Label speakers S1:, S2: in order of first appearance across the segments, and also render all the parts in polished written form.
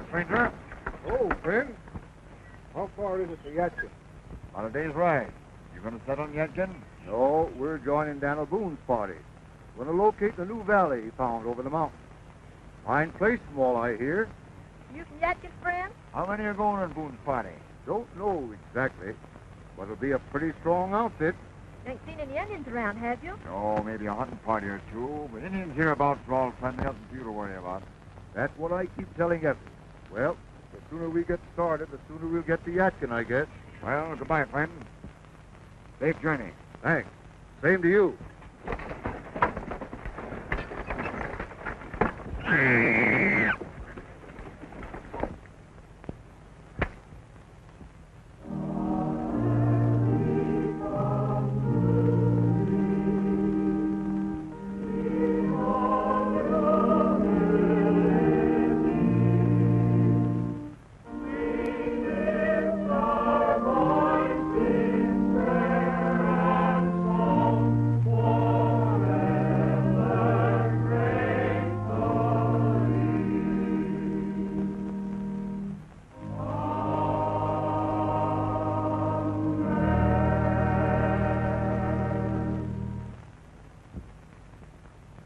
S1: stranger.
S2: Oh, friend. How far is it to Yadkin?
S1: On a day's ride. You going to set on Yadkin?
S2: No, we're joining Daniel Boone's party. We're going to locate the new valley he found over the mountain. Fine place from all I hear.
S3: You from Yadkin, friend?
S1: How many are going on Boone's party?
S2: Don't know exactly, but it'll be a pretty strong outfit.
S3: You ain't seen any Indians around, have you?
S1: No, maybe a hunting party or two, but Indians hereabouts are all friendly, nothing for you to worry about.
S2: That's what I keep telling Effie. Well, the sooner we get started, the sooner we'll get to Yadkin, I guess.
S1: Well, goodbye, friend. Safe journey.
S2: Thanks. Same to you.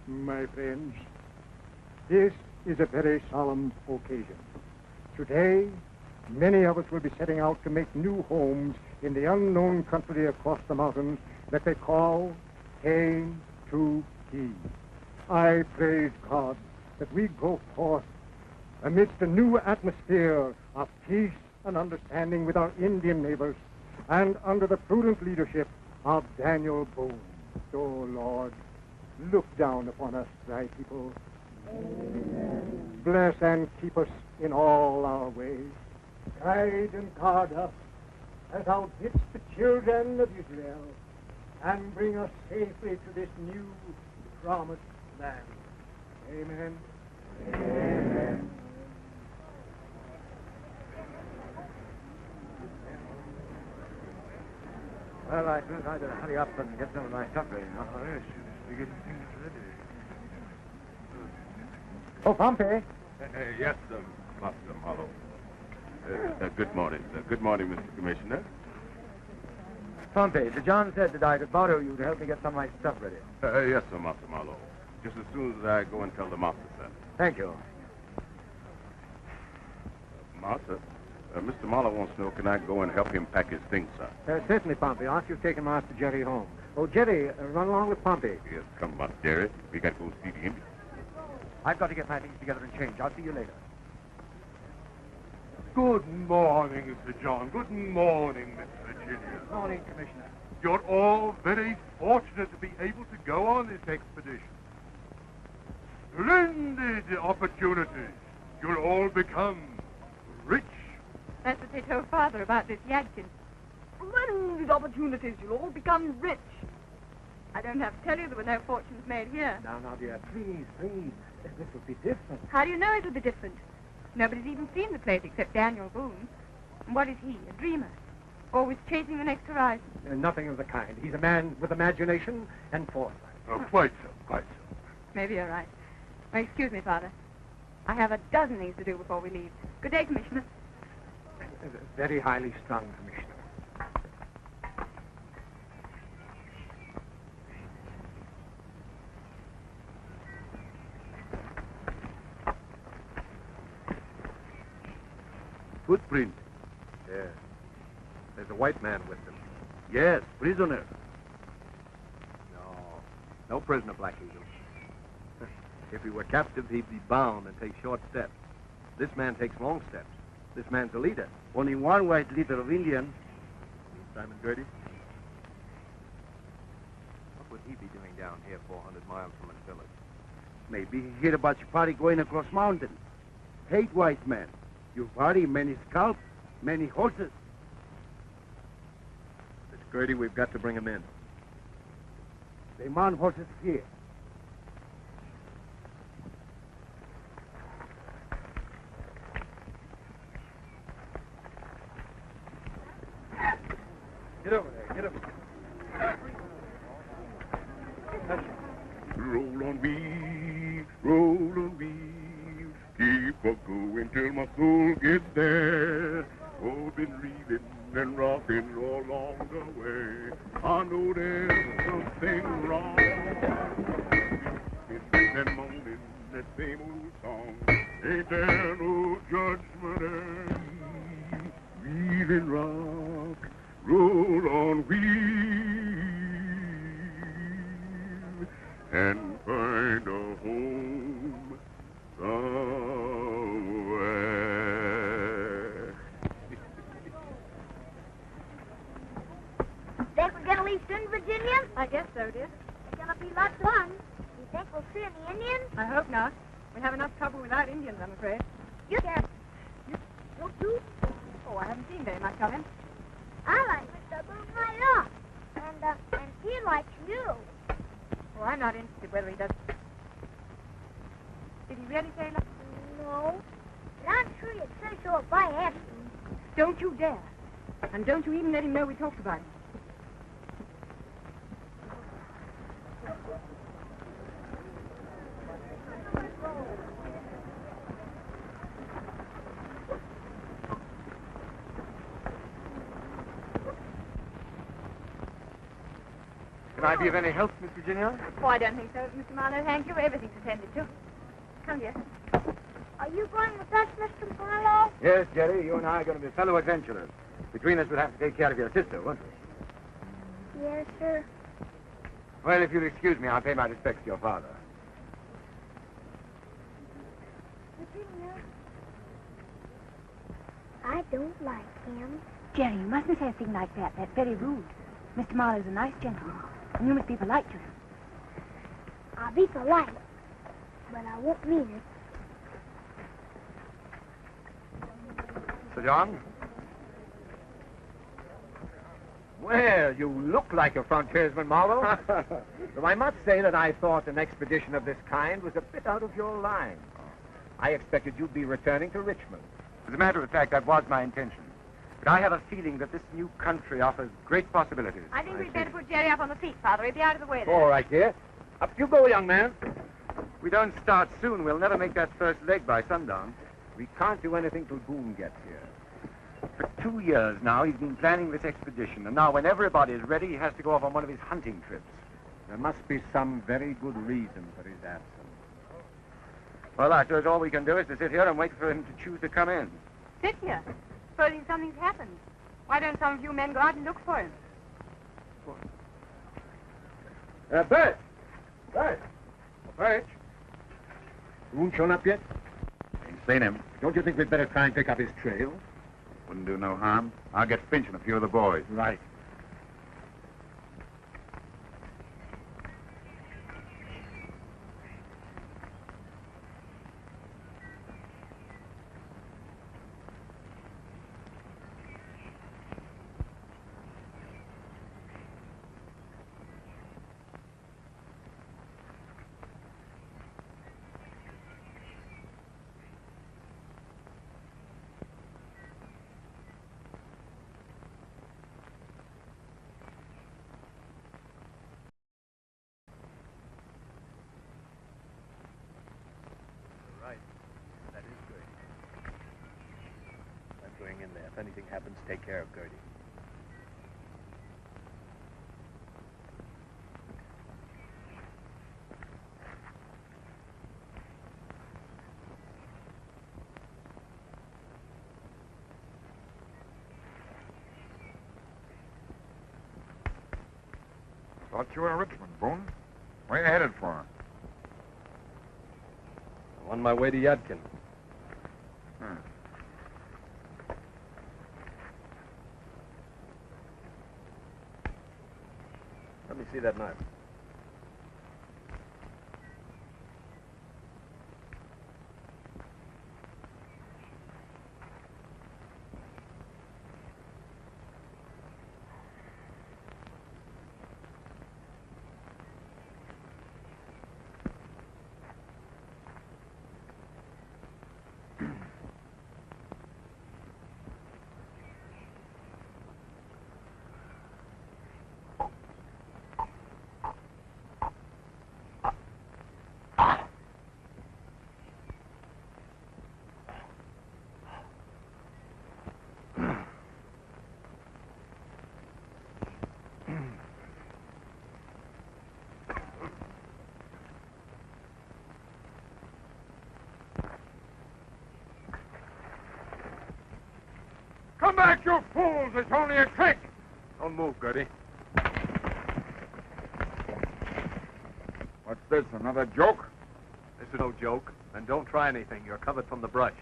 S4: My friends, this is a very solemn occasion. Today, many of us will be setting out to make new homes in the unknown country across the mountains that they call K2T. I praise God that we go forth amidst a new atmosphere of peace and understanding with our Indian neighbors and under the prudent leadership of Daniel Boone. Oh, Lord, look down upon us, thy people. Amen. Bless and keep us in all our ways. Guide and guard us as thou didst the children of Israel, and bring us safely to this new promised land. Amen. Amen.
S1: Well, I suppose I better hurry up and get some of my stuff ready now. We get things ready.
S4: Oh, Pompey.
S5: Yes, Master Marlowe. Good morning, sir. Good morning, Mr. Commissioner.
S1: Pompey, Sir John said that I could borrow you to help me get some of my stuff ready.
S5: Yes, sir, Master Marlowe. Just as soon as I go and tell the master, sir.
S1: Thank you.
S5: Master, Mr. Marlowe wants to know, can I go and help him pack his things, sir?
S4: Certainly, Pompey. After you've taken Master Jerry home. Oh, Jerry, run along with Pompey.
S5: Yes, come, Master Jerry. We got to go see the Indian.
S1: I've got to get my things together and change. I'll see you later.
S6: Good morning, Sir John. Good morning, Miss Virginia.
S1: Good morning, Commissioner.
S6: You're all very fortunate to be able to go on this expedition. Splendid opportunities. You'll all become rich.
S3: That's what they told Father about this Yadkin. Splendid opportunities. You'll all become rich. I don't have to tell you there were no fortunes made here.
S4: Now, dear, please. This will be different.
S3: How do you know it will be different? Nobody's even seen the place except Daniel Boone. And what is he? A dreamer? Always chasing the next horizon?
S4: Nothing of the kind. He's a man with imagination and foresight.
S6: Quite so, quite so.
S3: Maybe you're right. Well, excuse me, Father. I have a dozen things to do before we leave. Good day, Commissioner.
S4: Very highly strung, Commissioner.
S2: Footprint. Yes. There's a white man with them. Yes, prisoner. No prisoner, Black Eagle. If he were captive, he'd be bound and take short steps. This man takes long steps. This man's a leader. Only one white leader of Indians. Simon Girty. What would he be doing down here 400 miles from his village? Maybe he heard about your party going across mountains. Hate white men. Your party, many scalps, many horses. It's Girty, we've got to bring him in. They man horses here. Get over there, get over there.
S5: Roll on, wheel, keep a going till my soul
S6: song. Ain't there no judgment end? Wheeling rock, roll on wheel, and find a home somewhere.
S7: Think we're gonna leave soon, Virginia?
S3: I guess so, dear.
S7: It's gonna be lots of fun. You think we'll see any Indians?
S3: I hope not. We have enough trouble without Indians, I'm afraid.
S7: You can. Don't you?
S3: Oh, I haven't seen very much of him.
S7: I like Mr. Boone right off. And he likes you.
S3: Oh, I'm not interested whether he does. Did he really say that?
S7: No. But I'm sure you'd say so if I asked him.
S3: Don't you dare. And don't you even let him know we talked about him.
S2: Can I be of any help, Miss Virginia?
S3: Oh, I don't think so, Mr. Marlowe. Thank you. Everything's attended to. Come here.
S7: Are you going with us, Mr. Marlowe?
S1: Yes, Jerry, you and I are going to be fellow adventurers. Between us, we'll have to take care of your sister, won't we?
S7: Yes, sir.
S1: Well, if you'll excuse me, I'll pay my respects to your father.
S7: Virginia. I don't like him.
S8: Jerry, you mustn't say a thing like that. That's very rude. Mr. Marlowe's a nice gentleman, and you must be polite to him.
S7: I'll be polite, but I won't mean it.
S1: Sir John? Well, you look like a frontiersman, Marlowe. Though I must say that I thought an expedition of this kind was a bit out of your line. I expected you'd be returning to Richmond. As a matter of fact, that was my intention. But I have a feeling that this new country offers great possibilities.
S3: I think we'd better put Jerry up on the feet, Father. He'll be out of the way there.
S1: All right, dear. Up you go, young man. If we don't start soon, we'll never make that first leg by sundown. We can't do anything till Boone gets here. For 2 years now, he's been planning this expedition, and now when everybody's ready, he has to go off on one of his hunting trips. There must be some very good reason for his absence. Well, I suppose all we can do is to sit here and wait for him to choose to come in.
S3: Sit here. Supposing something's happened. Why don't some of you men go out and look for him?
S1: Burch! Burch! Burch! Boone shown up yet?
S5: Ain't seen him.
S1: Don't you think we'd better try and pick up his trail?
S5: Wouldn't do no harm. I'll get Finch and a few of the boys.
S1: Right.
S2: That is Girty. I'm going in there. If anything happens, take care of Girty.
S6: Thought you were in Richmond, Boone. Where you headed for?
S2: I'm on my way to Yadkin. Let me see that knife.
S1: it's only a trick.
S2: Don't move, Girty.
S1: What's this, another joke?
S2: This is no joke. And don't try anything. You're covered from the brush.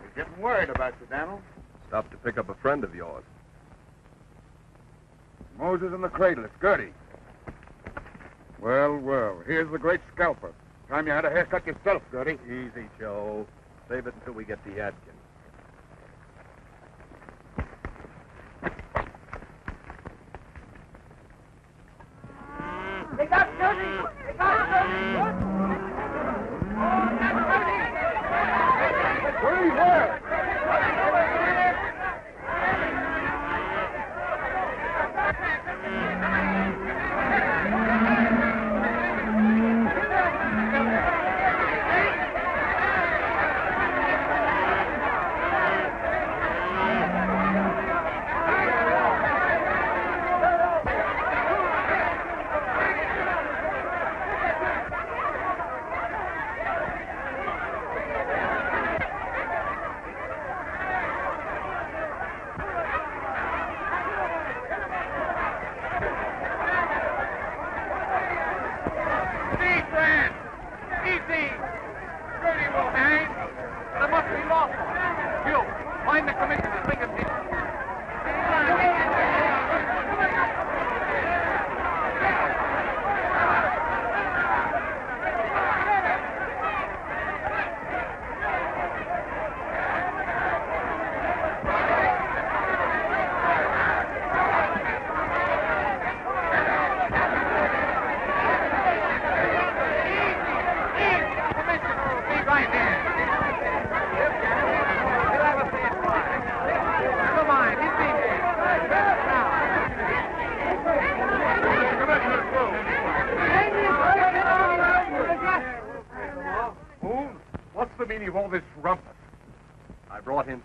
S1: We're getting worried about you, Daniel.
S2: Stopped to pick up a friend of yours.
S1: Moses in the cradle. It's Girty. Well, well. Here's the great scalper. Time you had a haircut yourself, Girty.
S2: Easy, Joe. Save it until we get the Adkins.
S3: They got Girty! They got Girty! Oh, that's Girty!
S1: Girty, where?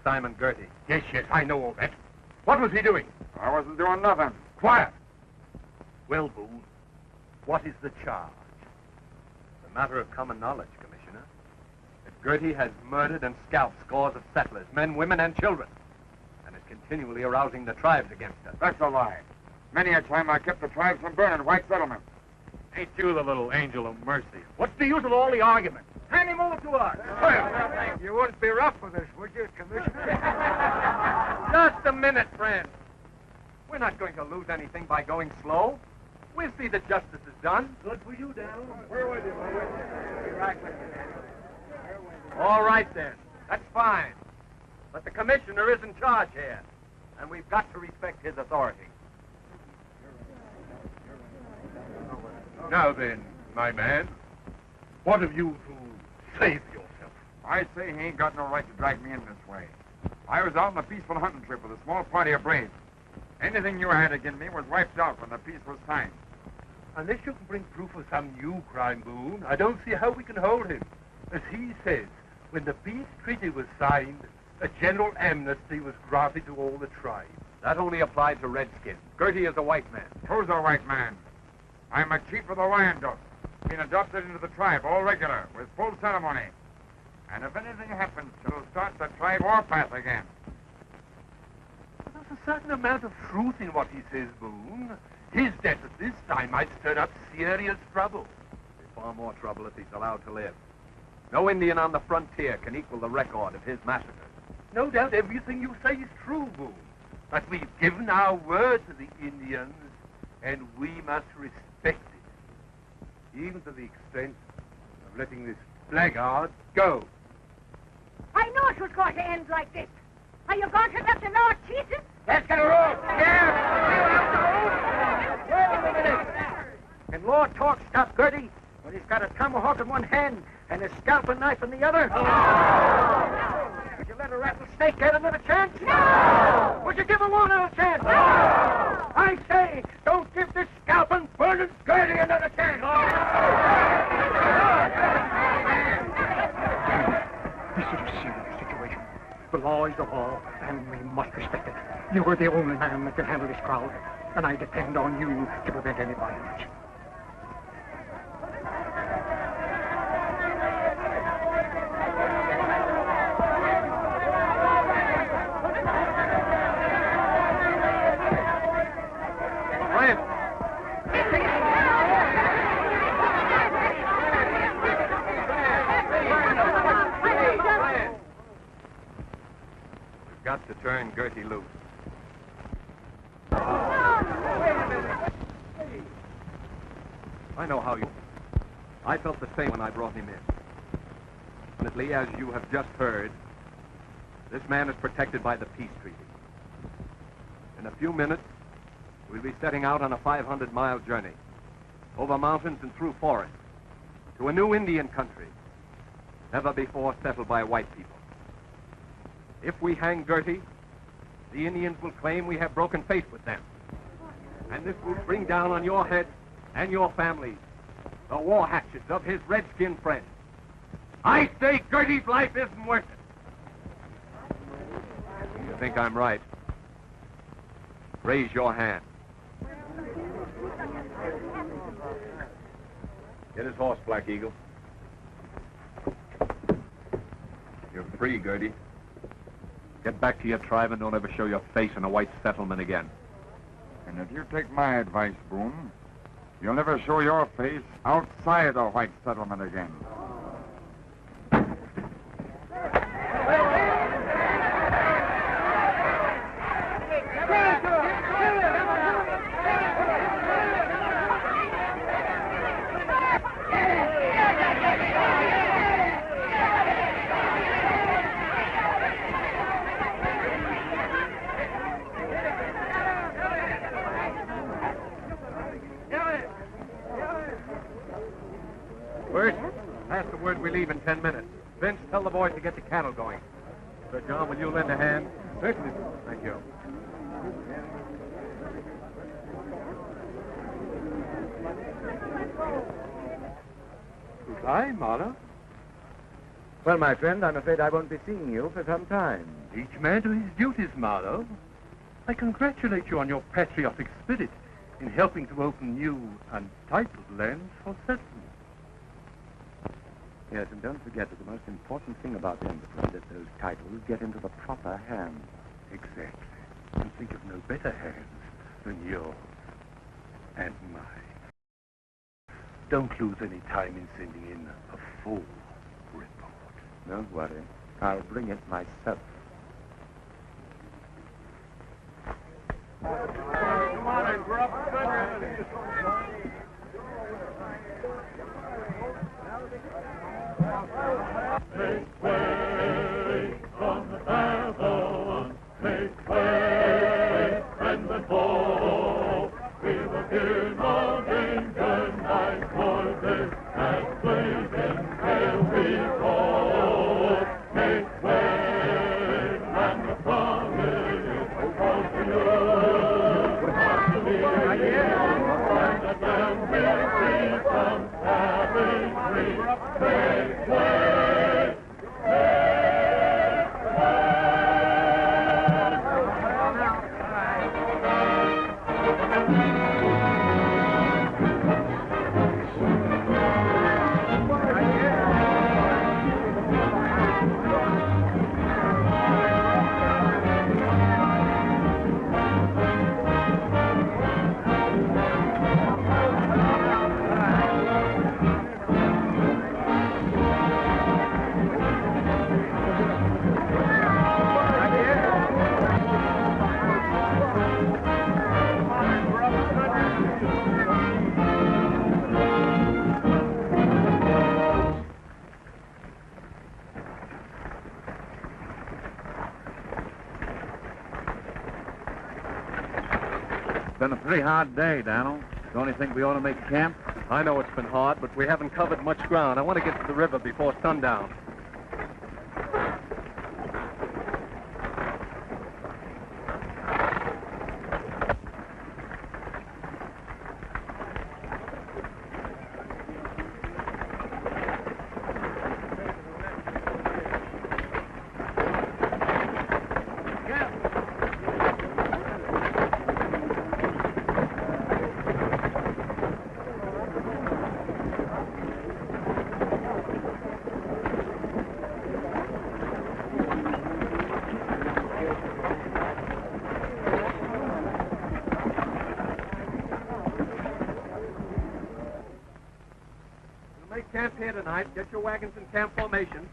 S2: Simon Girty.
S1: Yes, I know all that. What was he doing? I wasn't doing nothing. Quiet.
S2: Well, Boone, what is the charge? It's a matter of common knowledge, Commissioner. That Girty has murdered and scalped scores of settlers, men, women, and children, and is continually arousing the tribes against us.
S1: That's a lie. Many a time I kept the tribes from burning white settlements. Ain't you the little angel of mercy? What's the use of all the argument? Hand him over to us. Well, you wouldn't be rough with us, would you, Commissioner?
S2: Just a minute, friend. We're not going to lose anything by going slow. We'll see that justice is done. Good for you, Daniel.
S1: Where with you?
S2: All right, then. That's fine. But the commissioner is in charge here, and we've got to respect his authority.
S6: Now then, my man, what have you to say for yourself?
S1: I say he ain't got no right to drag me in this way. I was out on a peaceful hunting trip with a small party of braves. Anything you had against me was wiped out when the peace was signed.
S6: Unless you can bring proof of some new crime, Boone, I don't see how we can hold him. As he says, when the peace treaty was signed, a general amnesty was granted to all the tribes.
S2: That only applied to redskins. Girty is a white man.
S1: Who's a white man? I'm a chief of the Wyandotte, been adopted into the tribe, all regular, with full ceremony. And if anything happens, it'll start the tribe warpath again.
S6: There's a certain amount of truth in what he says, Boone. His death at this time might stir up serious trouble.
S2: Far more trouble if he's allowed to live. No Indian on the frontier can equal the record of his massacres.
S6: No doubt everything you say is true, Boone. But we've given our word to the Indians, and we must respect it, even to the extent of letting this blackguard go.
S7: I know it was going to end like this. Are you going to let the Lord cheat us?
S1: Let's get a rope.
S9: Can law talk stop Girty when he's got a tomahawk in one hand and a scalping knife in the other? No! Would you let a rattlesnake get another chance?
S7: No!
S9: Would you give him one other chance?
S7: No!
S9: I say, don't give this scalping, burning Girty another chance!
S4: This is a serious situation. The law is the law, and we must respect it. You are the only man that can handle this crowd, and I depend on you to prevent any violence.
S2: loose. I know how you... I felt the same when I brought him in. Definitely, as you have just heard, this man is protected by the peace treaty. In a few minutes, we'll be setting out on a 500-mile journey, over mountains and through forests, to a new Indian country, never before settled by white people. If we hang Girty, the Indians will claim we have broken faith with them. And this will bring down on your head and your families the war hatchets of his redskin friends. I say Girty's life isn't worth it. You think I'm right? Raise your hand.
S5: Get his horse, Black Eagle. You're free, Girty.
S2: Get back to your tribe and don't ever show your face in a white settlement again.
S10: And if you take my advice, Boone, you'll never show your face outside a white settlement again.
S2: Burch, pass the word we leave in 10 minutes. Vince, tell the boys to get the cattle going. Sir John, will you lend a hand? Certainly. Thank you.
S6: Goodbye, Marlowe.
S1: Well, my friend, I'm afraid I won't be seeing you for some time.
S6: Each man to his duties, Marlowe. I congratulate you on your patriotic spirit in helping to open new, untitled lands for settlement.
S1: Yes, and don't forget that the most important thing about them is that those titles get into the proper hands.
S6: Exactly. And think of no better hands than yours and mine. Don't lose any time in sending in a full report.
S1: Don't worry. I'll bring it myself.
S6: Come on and grub.
S11: Make way from the battle, make way, friend and foe. We will give all good night for this, as blazing sail we go. Make way, and the promise goes to you, not to me. And again we'll see some savagery. Make way.
S10: Been a pretty hard day, Donald. Don't you think we ought to make camp?
S2: I know it's been hard, but we haven't covered much ground. I want to get to the river before sundown. Camp here tonight. Get your wagons in camp formation.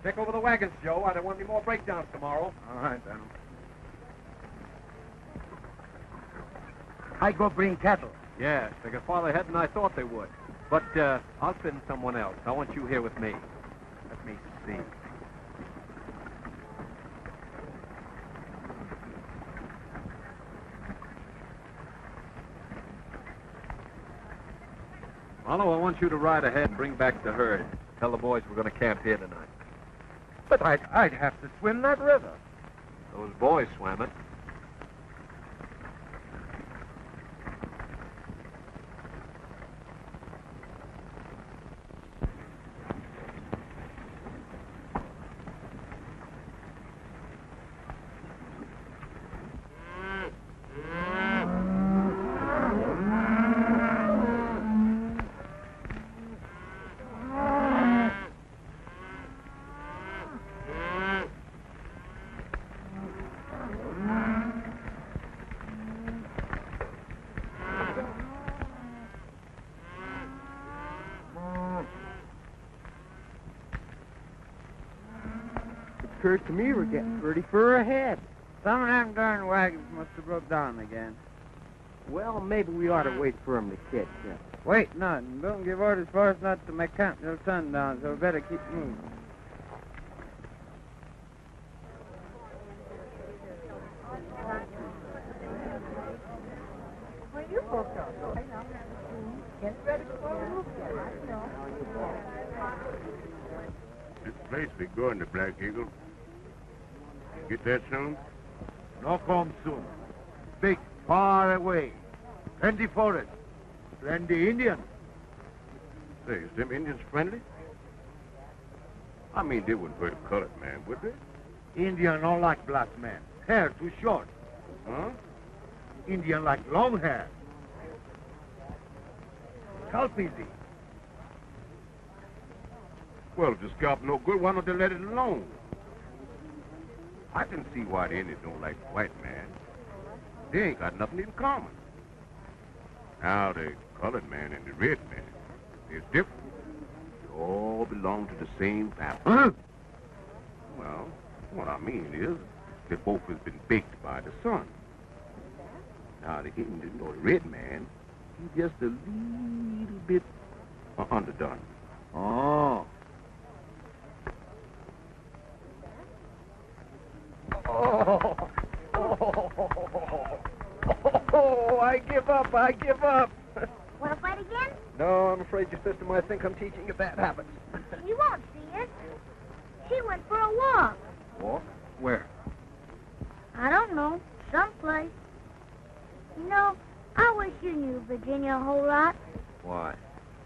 S2: Check over the wagons, Joe. I don't want any more breakdowns tomorrow.
S10: All right, Donald.
S9: I go bring cattle.
S2: Yes, they got farther ahead than I thought they would. But I'll send someone else. I want you here with me. Let me see. Marlowe, I want you to ride ahead and bring back the herd. Tell the boys we're going to camp here tonight.
S9: But I'd have to swim that river.
S2: Those boys swam it.
S9: Occurs to me we're getting pretty far ahead. Some of them darn wagons must have broke down again. Well, maybe we ought to wait for 'em to catch up. Wait, nothing. Don't give orders for us not to make camp till sundown, so we better keep moving.
S7: Where you folks are? Get ready for the roof.
S5: This place we going to, Black Eagle. Get that soon?
S6: No come soon. Big, far away. Plenty forest. Plenty Indian.
S5: Say, is them Indians friendly? I mean, they wouldn't hurt a colored man, would they?
S6: Indian don't like black man. Hair too short.
S5: Huh?
S6: Indian like long hair. Scalp easy.
S5: Well, if the scalp no good, why don't they let it alone? I can see why the Indians don't like the white man. They ain't got nothing in common. Now, the colored man and the red man is different. They all belong to the same family.
S6: Huh?
S5: Well, what I mean is, they both has been baked by the sun. Now, the Indian or the red man, he's just a little bit underdone.
S6: Oh.
S9: Oh, I give up.
S7: Want to fight again?
S2: No, I'm afraid your sister might think I'm teaching you bad habits.
S7: You won't see it. She went for a walk.
S2: Walk? Where?
S7: I don't know. Someplace. You know, I wish you knew Virginia a whole lot.
S2: Why?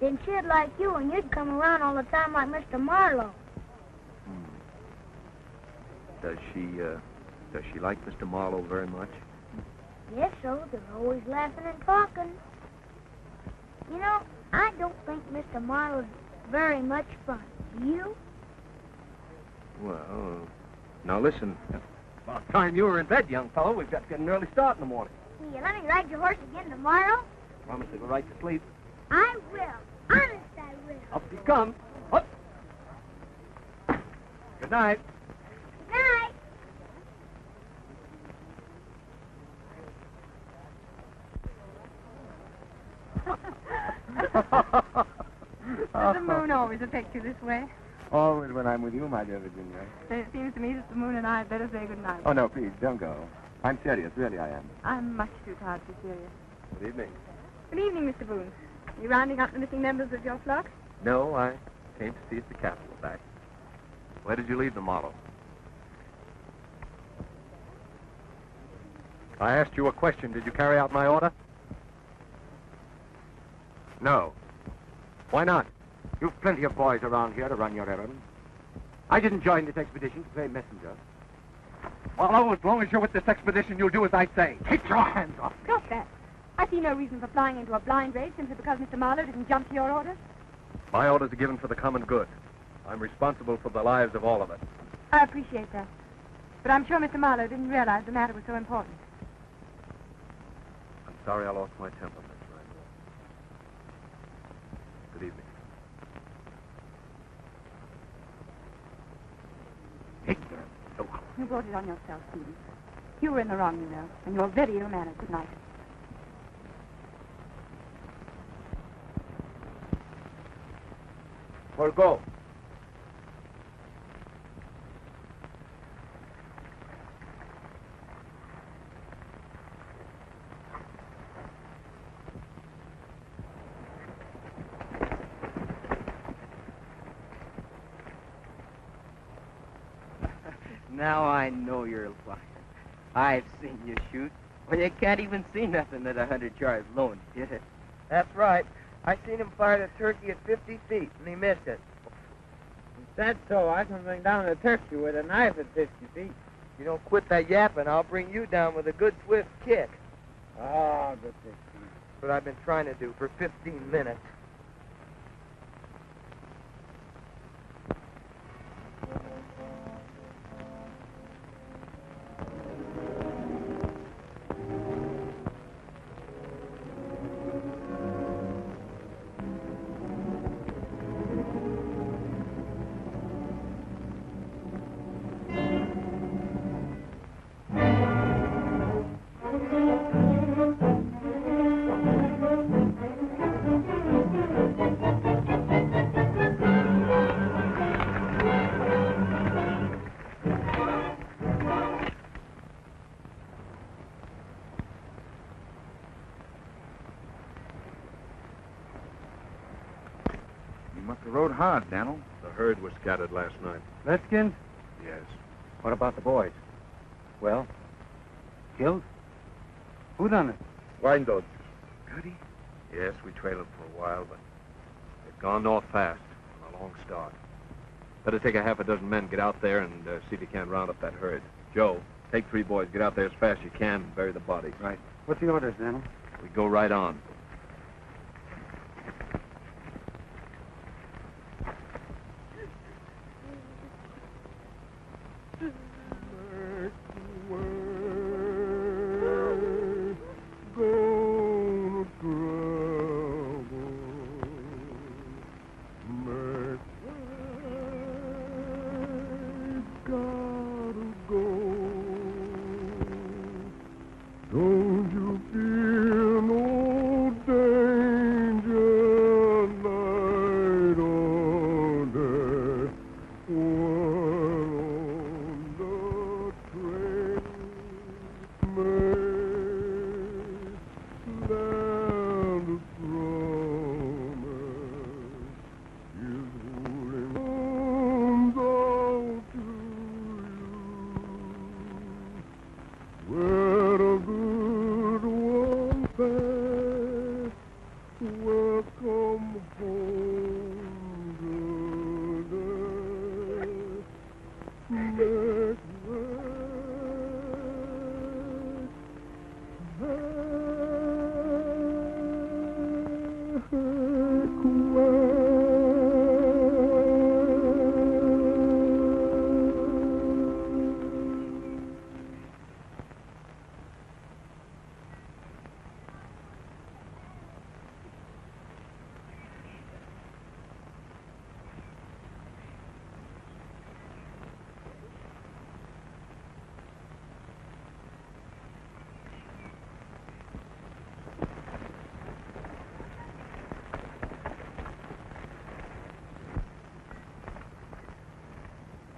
S7: Then she'd like you, and you'd come around all the time like Mr. Marlowe.
S2: Does she like Mr. Marlowe very much?
S7: Yes, so. They're always laughing and talking. You know, I don't think Mr. Marlowe's very much fun. Do you?
S2: Well, now listen. About time you were in bed, young fellow. We've got to get an early start in the morning.
S7: Will you let me ride your horse again tomorrow?
S2: Promise to go right to sleep.
S7: I will. Honest, I will.
S2: Up you come. Up. Good night.
S7: Good night.
S3: Does the moon always affect you this way?
S1: Always when I'm with you, my dear Virginia.
S3: Then it seems to me that the moon and I had better say good night.
S1: Oh, no, please, don't go. I'm serious, really I am.
S3: I'm much too tired to be serious.
S2: Good evening.
S3: Good evening, Mr. Boone. You rounding up the missing members of your flock?
S2: No, I came to see if the cattle were back. Where did you leave the model? I asked you a question. Did you carry out my order? No. Why not?
S1: You've plenty of boys around here to run your errands. I didn't join this expedition to play messenger.
S9: Well, as long as you're with this expedition, you'll do as I say.
S1: Take your hands off me.
S3: Stop that. I see no reason for flying into a blind rage simply because Mr. Marlowe didn't jump to your orders.
S2: My orders are given for the common good. I'm responsible for the lives of all of us.
S3: I appreciate that. But I'm sure Mr. Marlowe didn't realize the matter was so important.
S2: I'm sorry I lost my temper, Miss Randolph. Good evening.
S3: You brought it on yourself, Stephen. You were in the wrong, you know, and you're very ill-mannered. Good night.
S2: or go.
S9: Now I know you're a liar. I've seen you shoot. Well, you can't even see nothing at 100 yards low and hit it.
S12: That's right. I seen him fire the turkey at 50 feet, and he missed it.
S9: If that's so, I can bring down a turkey with a knife at 50 feet.
S12: You don't quit that yapping, I'll bring you down with a good swift kick.
S9: Oh, good 15.
S12: That's what I've been trying to do for 15 minutes.
S10: Rode hard, Daniel.
S2: The herd was scattered last night.
S1: Redskins?
S2: Yes.
S1: What about the boys? Well, killed? Who done it?
S2: Wyandotte.
S1: Girty?
S2: Yes, we trailed them for a while, but they've gone north fast on a long start. Better take a half a dozen men, get out there, and see if you can't round up that herd. Joe, take 3 boys, get out there as fast as you can, and bury the bodies.
S1: Right. What's the orders, Daniel?
S2: We go right on.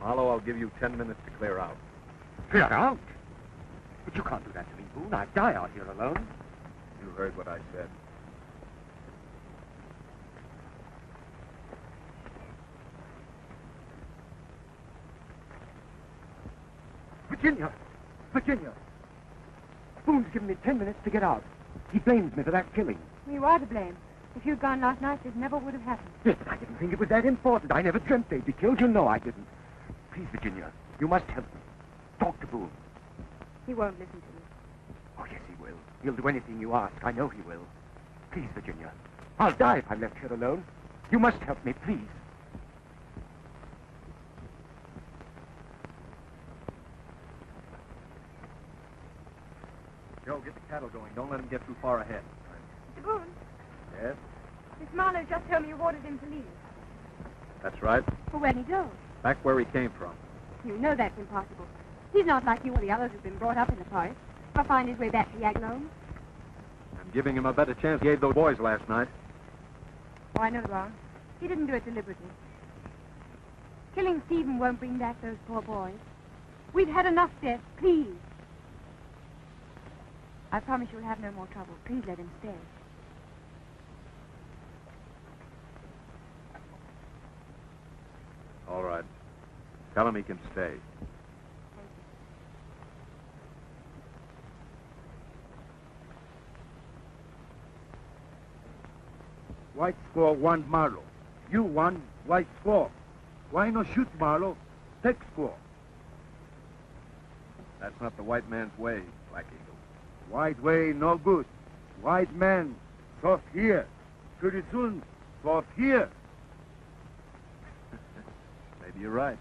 S2: Marlowe, I'll give you 10 minutes to clear out.
S1: Clear out? But you can't do that to me, Boone. I'd die out here alone.
S2: You heard what I said.
S1: Virginia! Virginia! Boone's given me 10 minutes to get out. He blames me for that killing.
S8: You are to blame. If you'd gone last night, this never would have happened.
S1: Yes, but I didn't think it was that important. I never dreamt they'd be killed. You know I didn't. Please, Virginia, you must help me. Talk to Boone.
S8: He won't listen to me.
S1: Oh, yes, he will. He'll do anything you ask. I know he will. Please, Virginia. I'll die if I'm left here alone. You must help me, please.
S2: Joe, get the cattle going. Don't let them get too far ahead.
S8: Mr. Boone,
S2: Yes?
S8: Miss Marlowe just told me you ordered him to leave.
S2: That's right.
S8: But where'd he go?
S2: Back where he came from.
S8: You know that's impossible. He's not like you or the others who've been brought up in the forest. He'll find his way back to Yaglone.
S2: I'm giving him a better chance he gave those boys last night.
S8: Oh, I know you are. He didn't do it deliberately. Killing Stephen won't bring back those poor boys. We've had enough death, please. I promise you'll have no more trouble. Please let him stay.
S2: All right. Tell him he can stay.
S6: White squaw want Marlowe. You want white squaw. Why not shoot Marlowe? Take squaw.
S2: That's not the white man's way, Black Eagle.
S6: White way no good. White man, soft here. Pretty soon, soft here.
S2: Maybe you're right.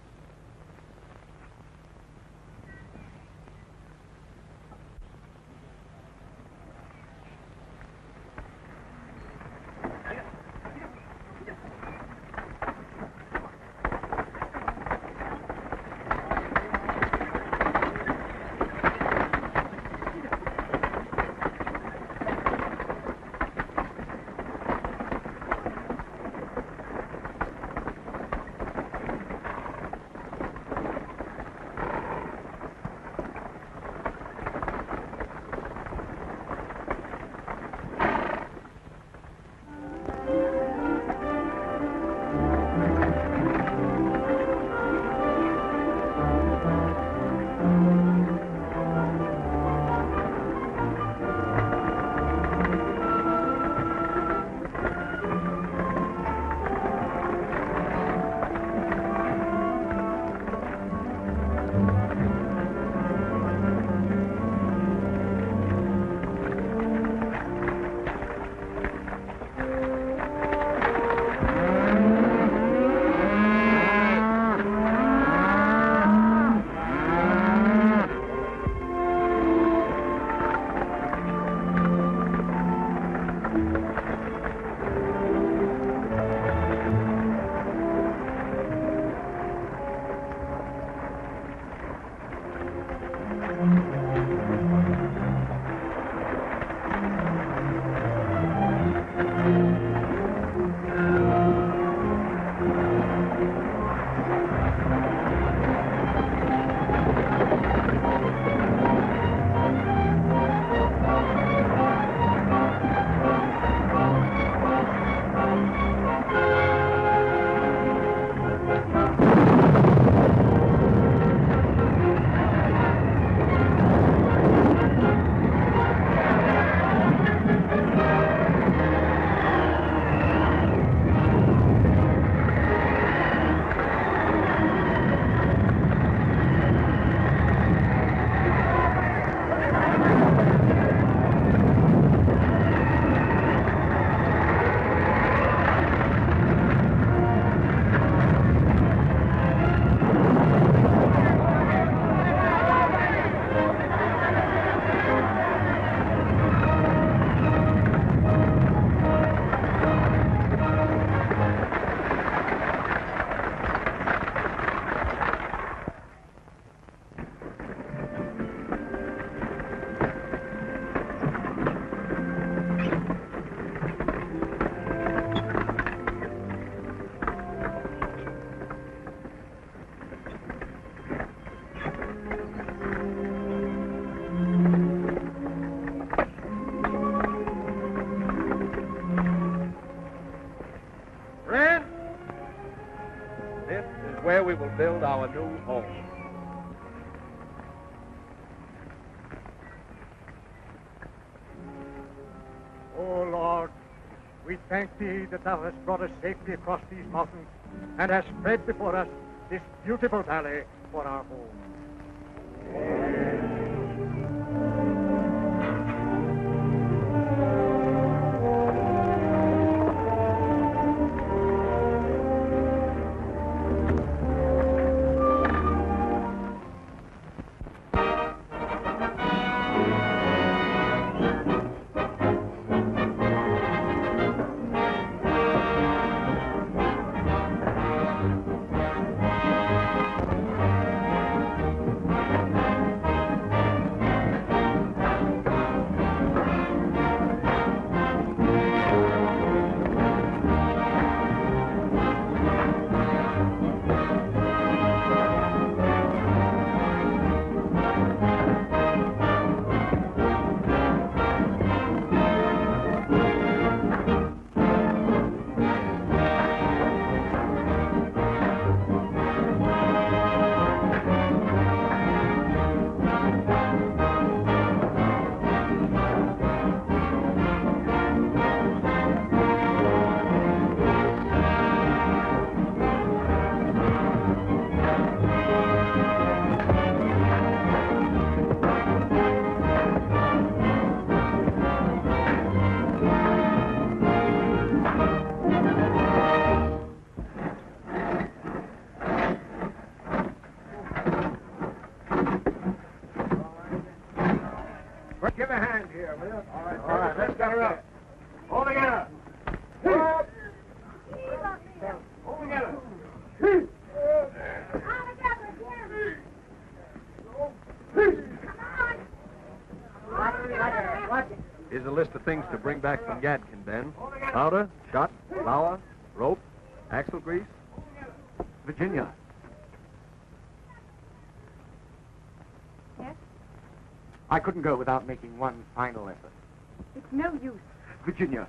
S6: Where we will build our new home.
S4: Oh, Lord, we thank thee that thou hast brought us safely across these mountains and hast spread before us this beautiful valley for our home.
S1: All right, let's get her up. All together. All together.
S2: Here's a list of things to bring back from Yadkin, Ben. Powder, shot, flour, rope, axle grease.
S1: Virginia.
S3: Yes?
S1: I couldn't go without making one final effort.
S3: It's no use.
S1: Virginia,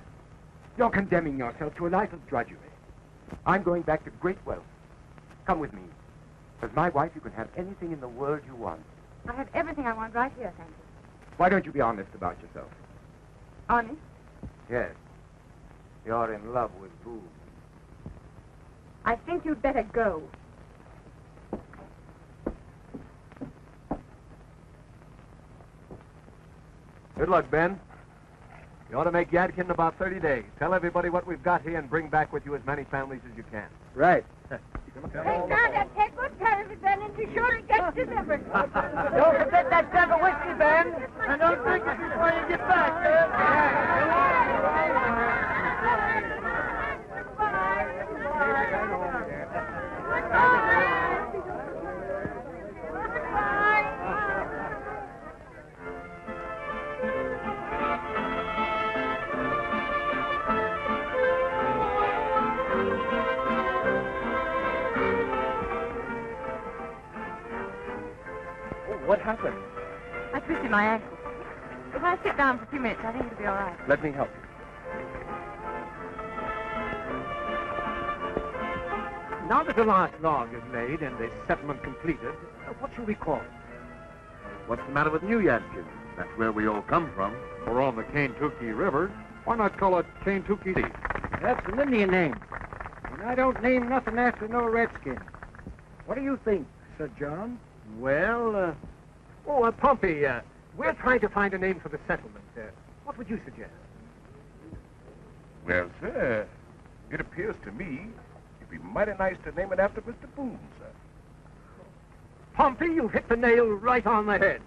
S1: you're condemning yourself to a life of drudgery. I'm going back to great wealth. Come with me. As my wife, you can have anything in the world you want.
S3: I have everything I want right here, thank you.
S1: Why don't you be honest about yourself?
S3: Honest?
S1: Yes. You're in love with Boone.
S3: I think you'd better go.
S2: Good luck, Ben. You ought to make Yadkin in about 30 days. Tell everybody what we've got here and bring back with you as many families as you can.
S9: Right.
S7: Thank God I take good care of it, Ben, and be sure it gets delivered.
S12: Don't forget that jug of whiskey, Ben. And don't drink it before you get back.
S2: What happened?
S3: I twisted my ankle. If I sit down for a few minutes, I think it'll be all right.
S2: Let me help you.
S1: Now that the last log is laid and the settlement completed, what shall we call it?
S2: What's the matter with New Yadkin? That's where we all come from.
S10: We're on the Kaintuckee River. Why not call it Kaintuckee?
S9: That's an Indian name. And I don't name nothing after no redskin. What do you think, Sir John?
S1: Well, Pompey, we're trying to find a name for the settlement. What would you suggest?
S5: Well, sir, it appears to me it'd be mighty nice to name it after Mr. Boone, sir.
S1: Pompey, you've hit the nail right on the head.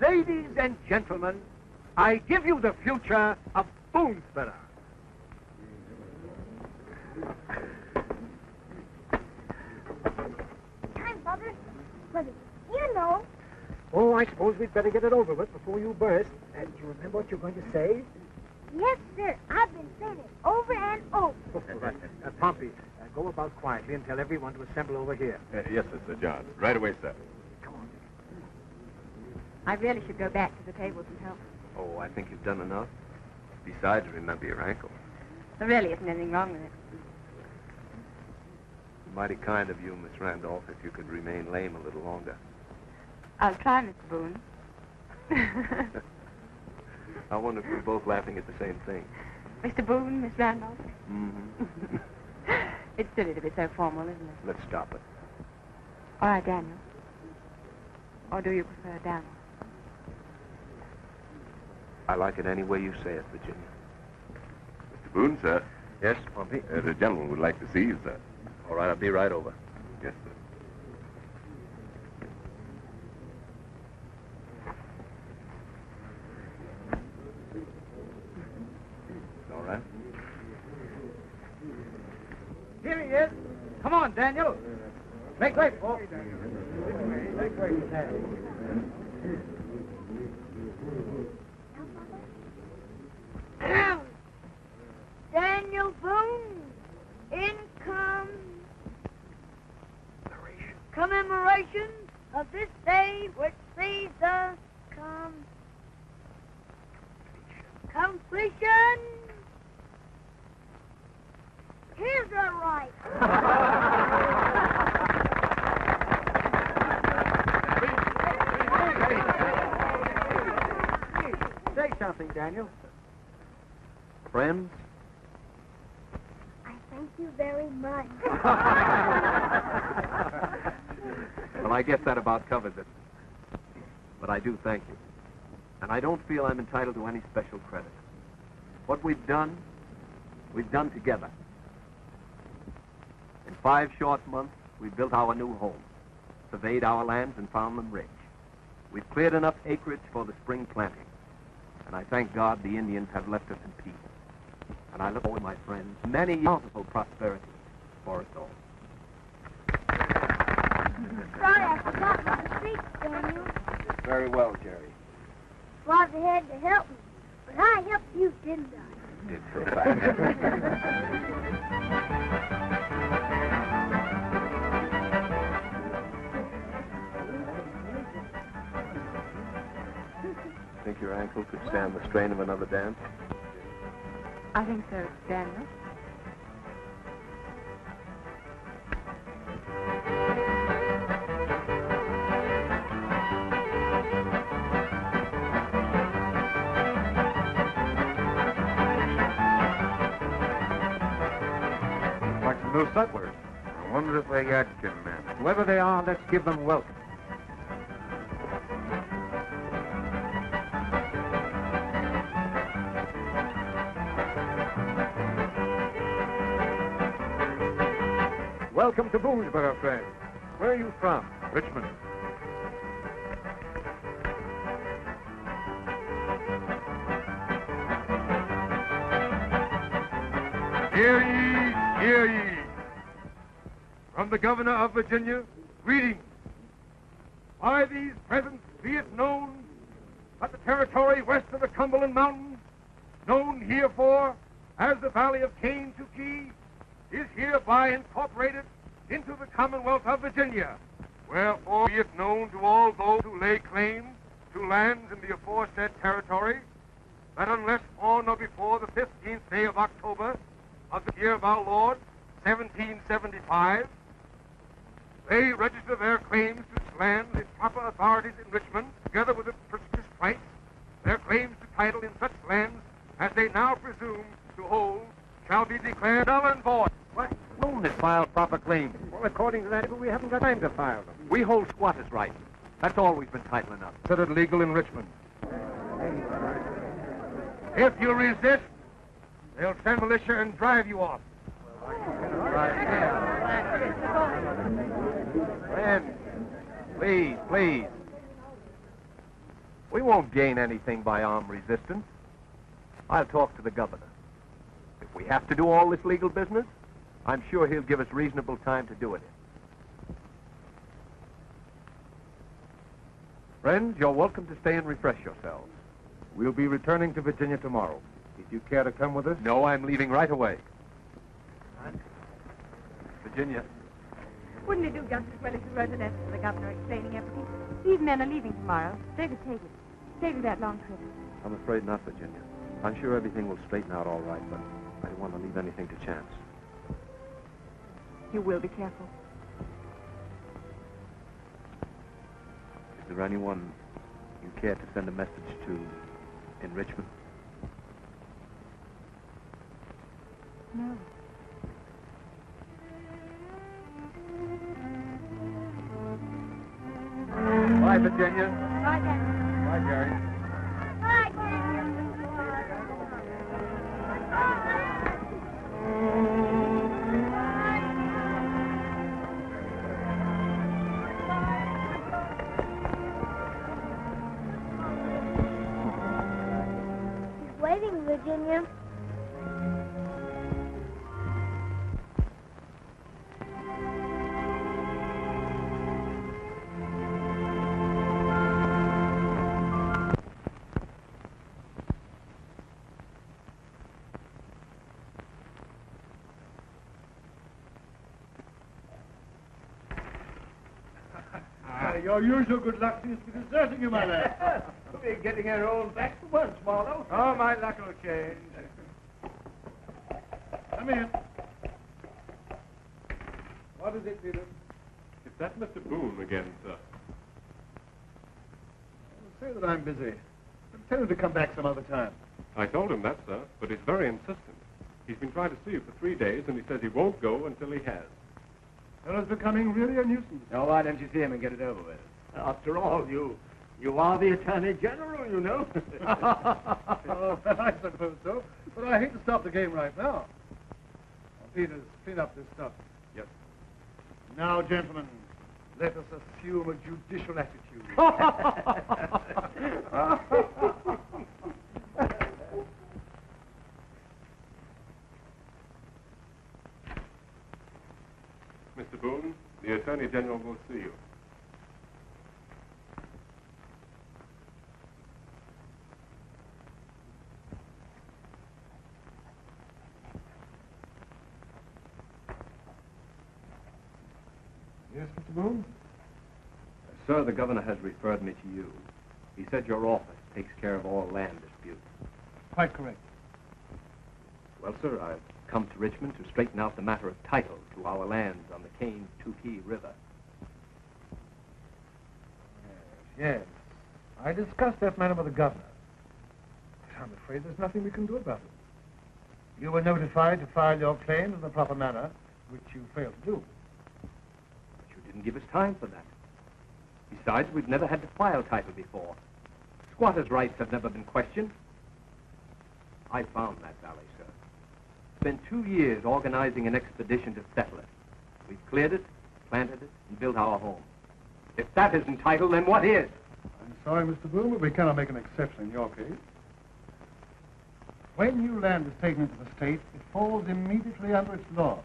S1: Ladies and gentlemen, I give you the future of Boonesborough.
S7: Father, you know.
S1: Oh, I suppose we'd better get it over with before you burst. Do you remember what you're going to say?
S7: Yes, sir. I've been saying it over and over.
S1: Pompey, go about quietly and tell everyone to assemble over here.
S5: Yes, Sir John. Right away, sir.
S1: Come on.
S3: I really should go back to the tables and help.
S2: Oh, I think you've done enough. Besides, remember your ankle.
S3: There really isn't anything wrong with it.
S2: Mighty kind of you, Miss Randolph, if you could remain lame a little longer.
S3: I'll try, Mr. Boone.
S2: I wonder if we're both laughing at the same thing.
S3: Mr. Boone, Miss Randolph?
S2: Mm-hmm.
S3: It's silly to be so formal, isn't it?
S2: Let's stop it.
S3: All right, Daniel. Or do you prefer Daniel?
S2: I like it any way you say it, Virginia.
S5: Mr. Boone, sir.
S2: Yes, Pompey?
S5: The gentleman would like to see you, sir.
S2: All right, I'll be right over.
S5: Yes, sir.
S2: All right.
S9: Here he is. Come on, Daniel. Make way, folks. Make way, Daniel.
S7: Daniel Boone, in commemoration of this day which sees the completion. Here's the right.
S9: Say something, Daniel.
S2: Friends?
S7: I thank you very much.
S2: Well, I guess that about covers it. But I do thank you. And I don't feel I'm entitled to any special credit. What we've done together. In 5 short months, we built our new home, surveyed our lands, and found them rich. We've cleared enough acreage for the spring planting. And I thank God the Indians have left us in peace. And I look forward, my friends, many bountiful prosperity for us all.
S7: Sorry, I forgot my speech, Daniel.
S2: Very well, Jerry.
S7: Father had to help me, but I helped you, didn't I?
S2: Did so Think your ankle could stand the strain of another dance?
S3: I think so, Daniel.
S1: Like some new settlers.
S5: I wonder if they Yadkin men.
S1: Whoever they are, let's give them welcome. Welcome to Boonesboro, friends. Where are you from?
S5: Richmond.
S6: Hear ye, hear ye. From the governor of Virginia, greetings. By these presents be it known that the territory west of the Cumberland Mountains, known herefore as the Valley of Kaintuckee, is hereby incorporated into the Commonwealth of Virginia. Wherefore be it known to all those who lay claim to lands in the aforesaid territory, that unless on or before the 15th day of October of the year of our Lord, 1775, they register their claims to its land in proper authorities in Richmond, together with a prescriptive price, their claims to title in such lands as they now presume to hold shall be declared null and void.
S1: What? Boone has filed proper claims. Well, according to that, we haven't got time to file them.
S2: We hold squatters' rights. That's all we've been titling up.
S6: Considered legal in Richmond. If you resist, they'll send militia and drive you off.
S2: Friends, please, please. We won't gain anything by armed resistance. I'll talk to the governor. If we have to do all this legal business, I'm sure he'll give us reasonable time to do it in. Friends, you're welcome to stay and refresh yourselves.
S6: We'll be returning to Virginia tomorrow. If you care to come with us?
S2: No, I'm leaving right away. Virginia.
S3: Wouldn't it do just as well if you wrote a letter to the governor explaining everything? These men are leaving tomorrow. They could take it. Save you that long trip.
S2: I'm afraid not, Virginia. I'm sure everything will straighten out all right, but I don't want to leave anything to chance.
S3: You will be careful.
S2: Is there anyone you care to send a message to in Richmond?
S3: No.
S2: Bye, Virginia.
S7: Bye, Daniel.
S2: Bye, Jerry.
S7: Bye, Daniel. He's waiting, Virginia.
S11: Your usual good luck seems to be deserting you, my lad.
S12: We're getting our own back for once, Marlowe.
S11: Oh, my luck will change. Come in. What is it, Peter?
S13: Is that Mr. Boone again, sir?
S11: Say that I'm busy. Tell him to come back some other time.
S13: I told him that, sir, but he's very insistent. He's been trying to see you for 3 days, and he says he won't go until he has.
S11: Fellow's becoming really a nuisance.
S12: Now, why don't you see him and get it over with? After all, you are the Attorney General, you know.
S11: Oh, I suppose so. But I hate to stop the game right now. Peters, clean up this stuff.
S13: Yes.
S11: Now, gentlemen,
S6: Let us assume a judicial attitude.
S13: Mr. Boone, the Attorney General will see you.
S11: Yes, Mr. Boone?
S2: Sir, the governor has referred me to you. He said your office takes care of all land disputes.
S11: Quite correct.
S2: Well, sir, I've come to Richmond to straighten out the matter of title to our lands on the Cane-Tukey River.
S11: Yes. I discussed that matter with the governor. But I'm afraid there's nothing we can do about it. You were notified to file your claims in the proper manner, which you failed to do.
S2: But you didn't give us time for that. Besides, we've never had to file title before. Squatters' rights have never been questioned. I found that valley, sir. Spent 2 years organizing an expedition to settle it. We've cleared it, planted it, and built our home. If that isn't title, then what is?
S11: I'm sorry, Mr. Boone, but we cannot make an exception in your case. When new land is taken into the state, it falls immediately under its law.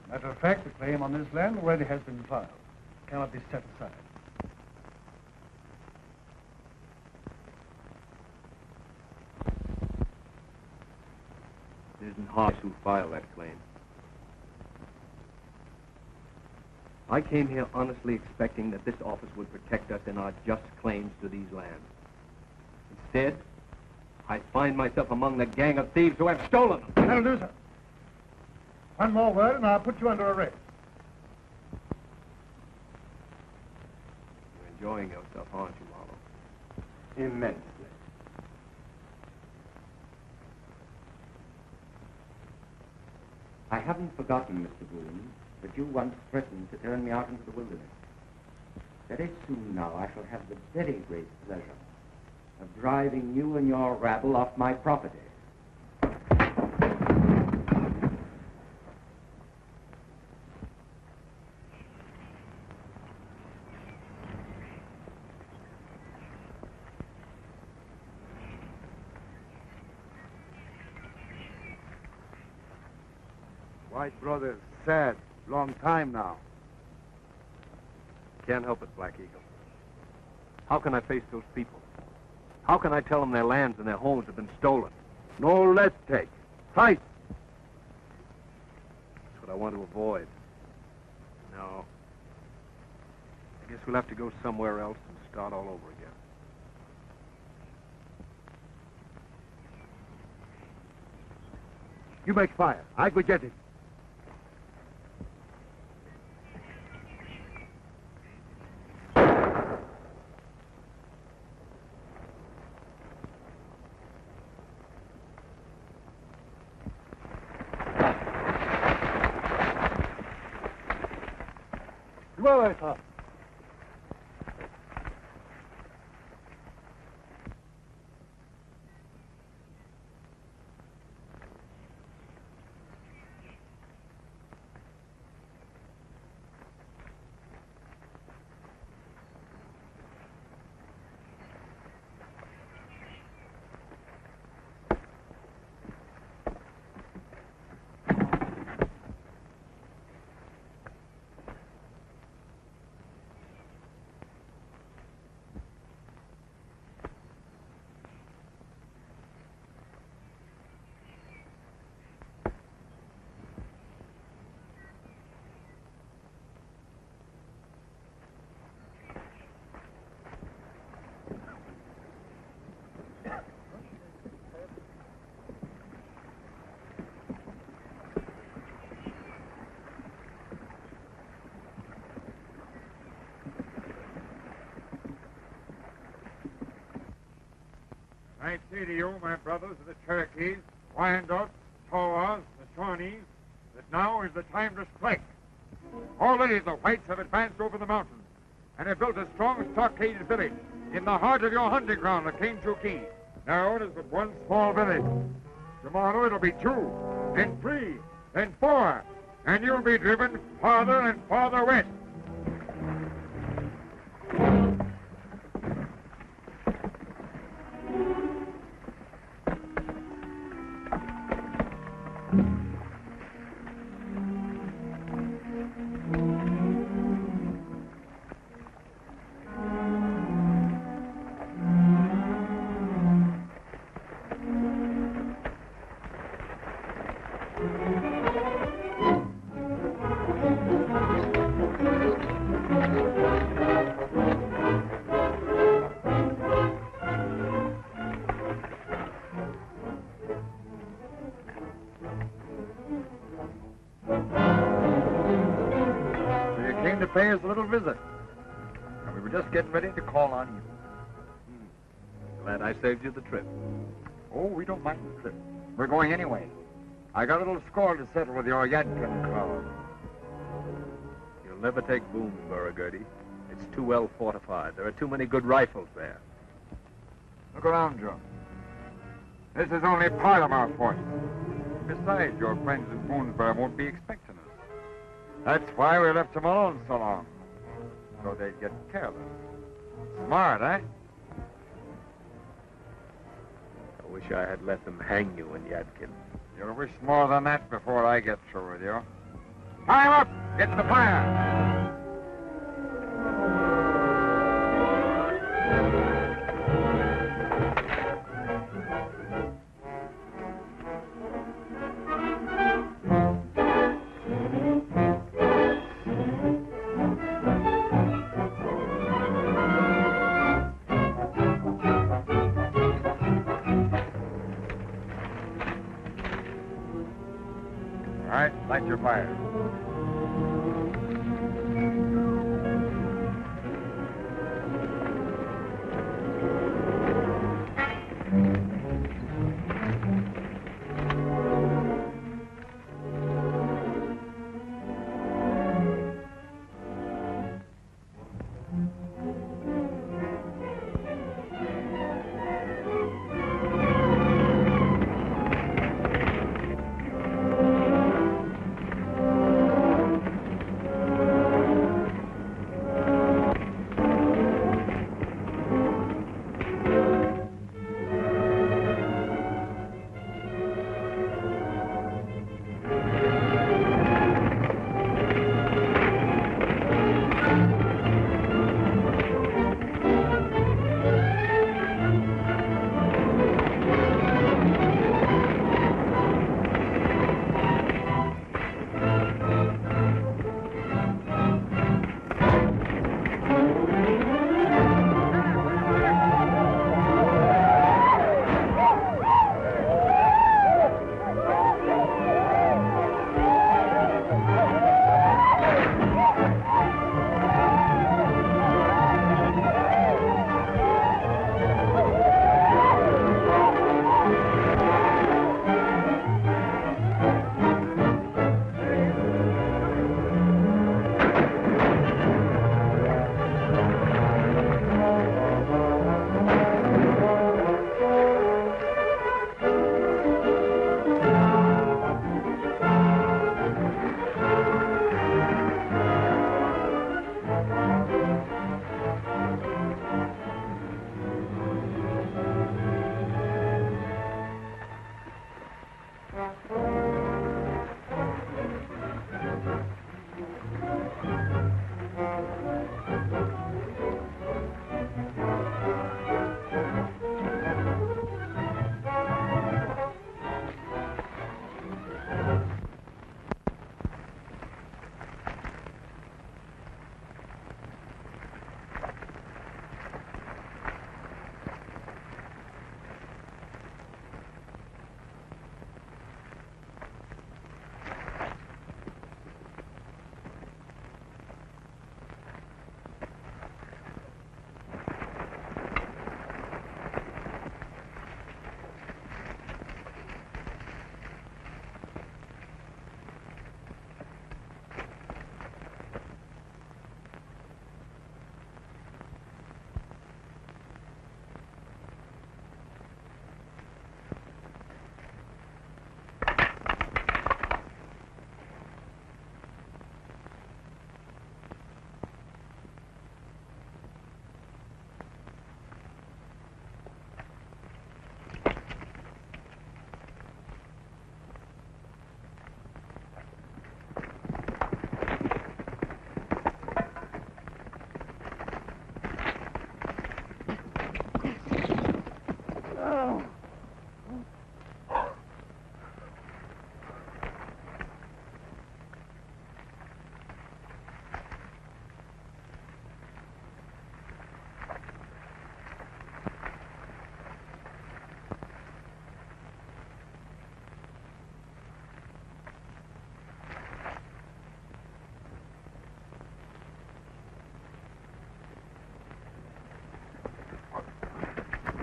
S11: Matter of fact, the claim on this land already has been filed. It cannot be set aside.
S2: It isn't hard to file that claim. I came here honestly expecting that this office would protect us in our just claims to these lands. Instead, I find myself among the gang of thieves who have stolen them.
S11: That'll do, sir. One more word, and I'll put you under arrest.
S2: You're enjoying yourself, aren't you, Marlowe?
S1: Immensely. I haven't forgotten, Mr. Boone, that you once threatened to turn me out into the wilderness. Very soon now I shall have the very great pleasure of driving you and your rabble off my property.
S6: White brothers, sad. Long time now.
S2: Can't help it, Black Eagle. How can I face those people? How can I tell them their lands and their homes have been stolen?
S6: No let's take. Fight!
S2: That's what I want to avoid. No. I guess we'll have to go somewhere else and start all over again.
S6: You make fire. I go get it.
S11: Well, I thought.
S10: I say to you, my brothers of the Cherokees, Wyandots, Tawas, the Shawnees, that now is the time to strike. Already the whites have advanced over the mountains and have built a strong stockaded village in the heart of your hunting ground, the Cane-Tukey. Now it is but one small village. Tomorrow it'll be 2, then 3, then 4, and you'll be driven farther and farther west.
S14: pay us a little visit. And we were just getting ready to call on you.
S2: Glad I saved you the trip.
S10: Oh, we don't mind the trip. We're going anyway. I got a little score to settle with your Yadkin crowd.
S2: You'll never take Boone, Girty. It's too well fortified. There are too many good rifles there.
S10: Look around you. This is only part of our force. Besides, your friends in Boonesboro won't be expecting us. That's why we left them alone so long. So they'd get careless. Smart, eh?
S2: I wish I had let them hang you in Yadkin.
S10: You'll wish more than that before I get through with you. Time up! Get to the fire! All right, light your fire.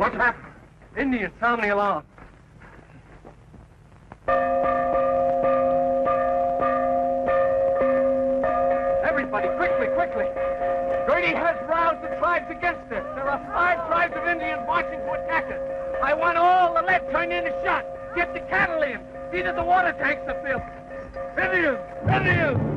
S2: What's happened? Indians, sound the alarm. Everybody, quickly, quickly. Girty has roused the tribes against us. There are 5 tribes of Indians marching to attack us. I want all the lead turned into shot. Get the cattle in. See that the water tanks are filled. Indians! Indians!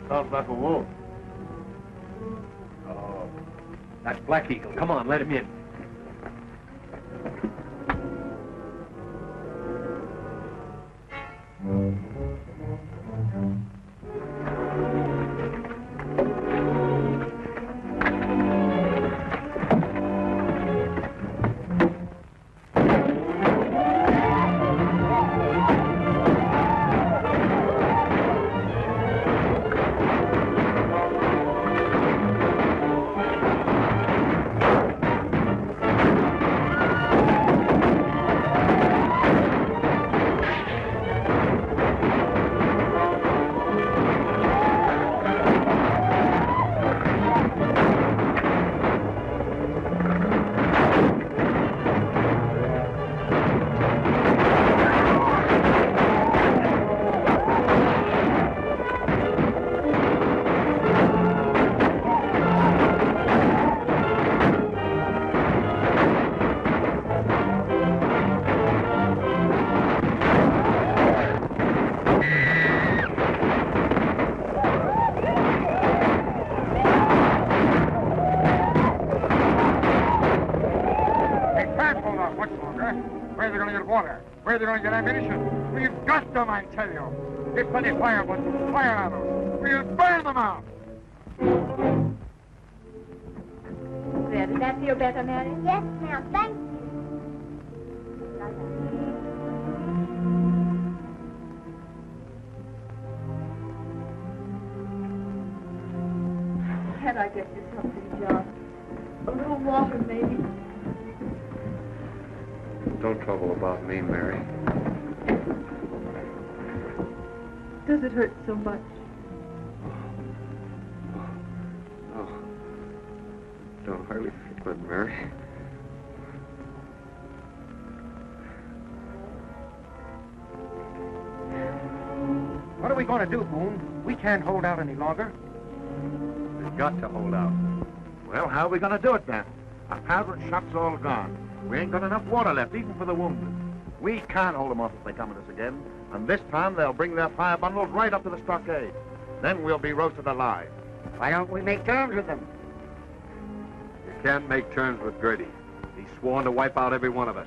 S2: Sounds like a wolf. Oh, that's Black Eagle. Come on, let him in.
S10: Where they're going to get ammunition. We've got them, I tell you. Get plenty of fire, but fire arrows. We'll burn them out.
S8: There, does that feel better, Mary?
S7: Yes, ma'am. Thank you.
S3: Can't I get you something, John? A little water, maybe?
S5: Don't trouble about me, Mary.
S3: Does it hurt so much?
S5: Oh. Don't hardly feel it, Mary.
S11: What are we going to do, Boone? We can't hold out any longer.
S2: We've got to hold out.
S1: Well, how are we going to do it, then?
S5: Our powder and shot's all gone. We ain't got enough water left, even for the wounded. We can't hold them off if they come at us again. And this time they'll bring their fire bundles right up to the stockade. Then we'll be roasted alive.
S1: Why don't we make terms with them?
S2: You can't make terms with Girty. He's sworn to wipe out every one of us.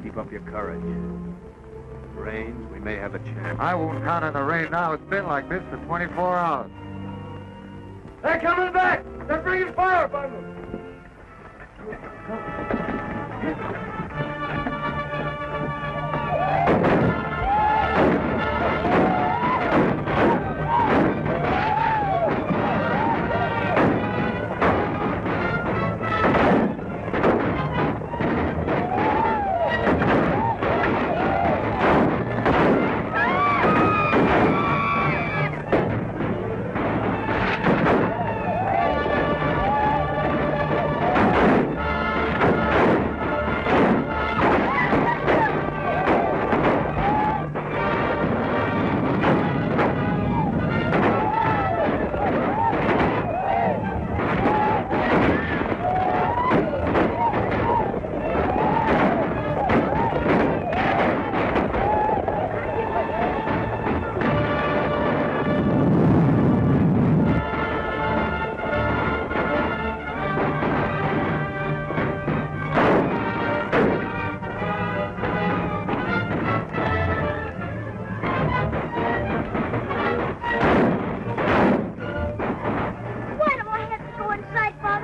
S2: Keep up your courage. If it rains, we may have a chance.
S10: I won't count on the rain now. It's been like this for 24 hours.
S12: They're coming back! They're bringing fire bundles!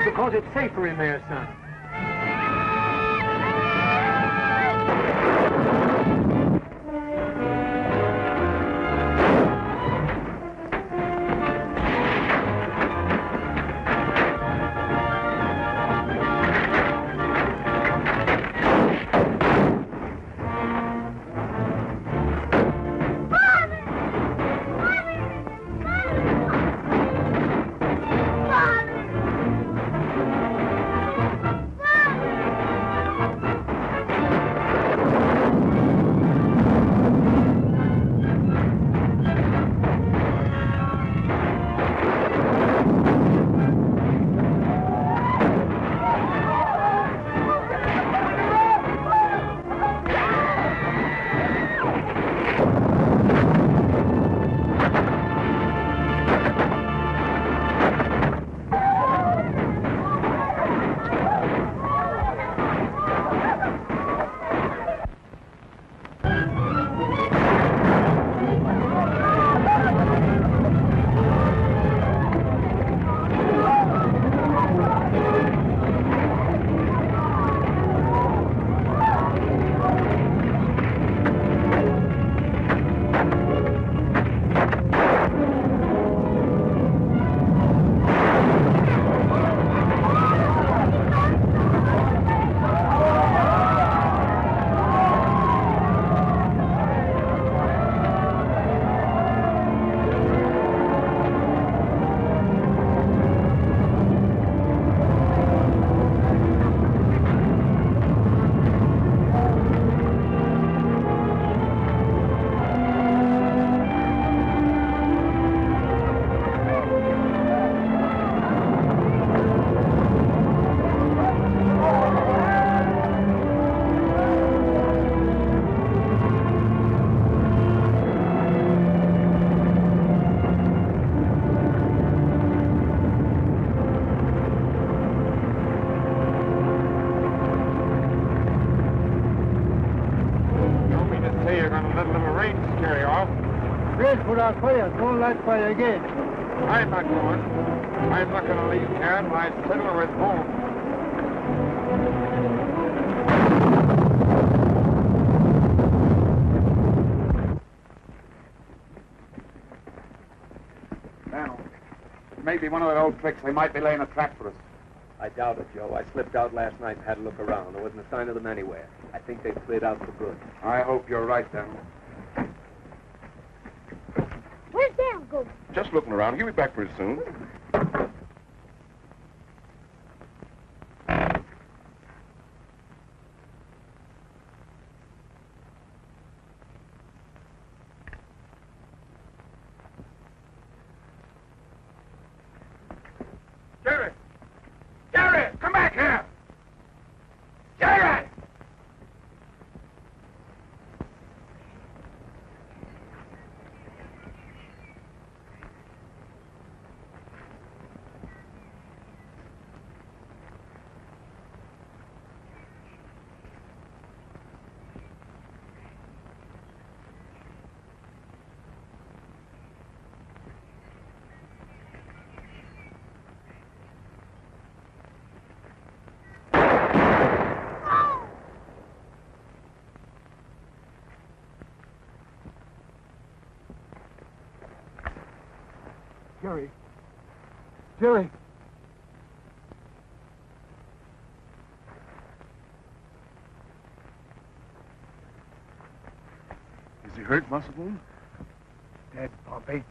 S11: Because it's safer in there, son.
S10: Put out fire. Don't light fire again.
S5: I'm not going. I'm not going to leave here until I settle with Boone.
S6: Now, maybe one of their old tricks. They might be laying a trap for us.
S2: I doubt it, Joe. I slipped out last night and had a look around. There wasn't a sign of them anywhere. I think they've cleared out for good.
S6: I hope you're right, then.
S7: Where's Dan go?
S5: Just looking around. He'll be back pretty soon.
S4: Jerry.
S10: Is he hurt, Master Boone?
S4: Dead, Pompey.